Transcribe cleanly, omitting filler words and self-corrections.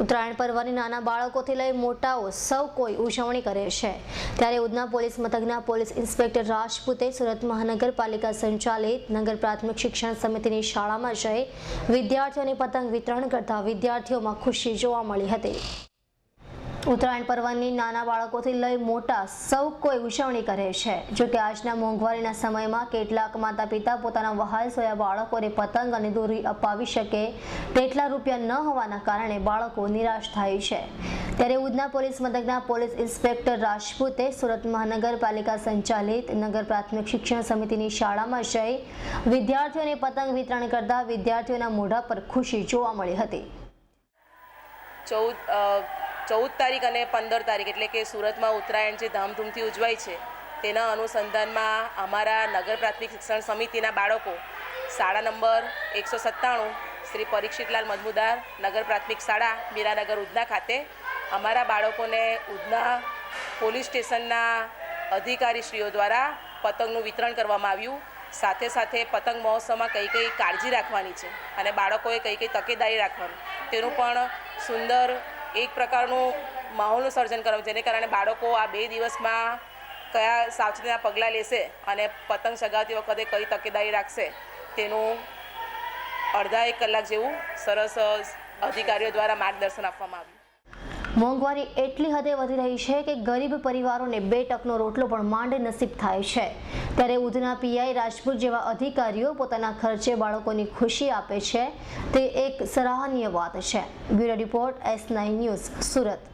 ઉત્તરાયણ પર્વની નાના બાળકોથી લઈ મોટાઓ સૌ કોઈ ઉજવણી કરે છે ત્યારે ઉધના પોલીસ મથકના પોલીસ ઇન્સ્પેક્ટર રાજપૂતે સુરત મહાનગરપાલિકા સંચાલિત નગર પ્રાથમિક શિક્ષણ સમિતિની શાળામાં જઈ વિદ્યાર્થીઓને પતંગ વિતરણ કરતા વિદ્યાર્થીઓમાં ખુશી જોવા મળી હતી। ઉત્તરાયણ પર્વની નાના બાળકોથી લઈ મોટા સૌ કોઈ ઉજવણી કરે છે। જો કે આજના મોંઘવારીના સમયમાં કેટલાક માતા પિતા પોતાના વહાલ સોયા બાળકોને પતંગ અને દોરી અપાવી શકે તેટલા રૂપિયા ન હોવાના કારણે બાળકો નિરાશ થાય છે। ત્યારે ઉધના પોલીસ મથકના પોલીસ ઇન્સ્પેક્ટર રાજપૂતે સુરત મહાનગરપાલિકા સંચાલિત નગર પ્રાથમિક શિક્ષણ સમિતિની શાળામાં જઈ વિદ્યાર્થીઓને પતંગ વિતરણ કરતા વિદ્યાર્થીઓના મોઢા પર ખુશી જોવા મળી હતી। 14 તારીખ અને 15 તારીખ એટલે કે સુરતમાં ઉત્તરાયણ જે ધામધૂમથી ઉજવાય છે તેના અનુસંધાનમાં અમારા નગર પ્રાથમિક શિક્ષણ સમિતિના બાળકો શાળા નંબર 197 શ્રી પરીક્ષિતલાલ મજમુદાર નગર પ્રાથમિક શાળા મીરાનગર ઉધના ખાતે અમારા બાળકોને ઉધના પોલીસ સ્ટેશનના અધિકારીશ્રીઓ દ્વારા પતંગનું વિતરણ કરવામાં આવ્યું। સાથે સાથે પતંગ મહોત્સવમાં કઈ કાળજી રાખવાની છે અને બાળકોએ કઈ તકેદારી રાખવાની તેનું પણ સુંદર એક પ્રકારનું માહોલનું સર્જન કરવું, જેને કારણે બાળકો આ 2 દિવસમાં કયા સાવચેતીના પગલાં લેશે અને પતંગ ચગાવતી વખતે કઈ તકેદારી રાખશે તેનું અડધા 1 કલાક જેવું સરસ અધિકારીઓ દ્વારા માર્ગદર્શન આપવામાં આવ્યું। મોંઘવારી એટલી હદે વધી રહી છે કે ગરીબ પરિવારોને 2 ટકનો રોટલો પણ માંડ નસીબ થાય છે। ત્યારે ઉધના પીઆઈ રાજપૂત જેવા અધિકારીઓ પોતાના ખર્ચે બાળકોની ખુશી આપે છે તે એક સરાહનીય વાત છે। Bureau report S9 news Surat.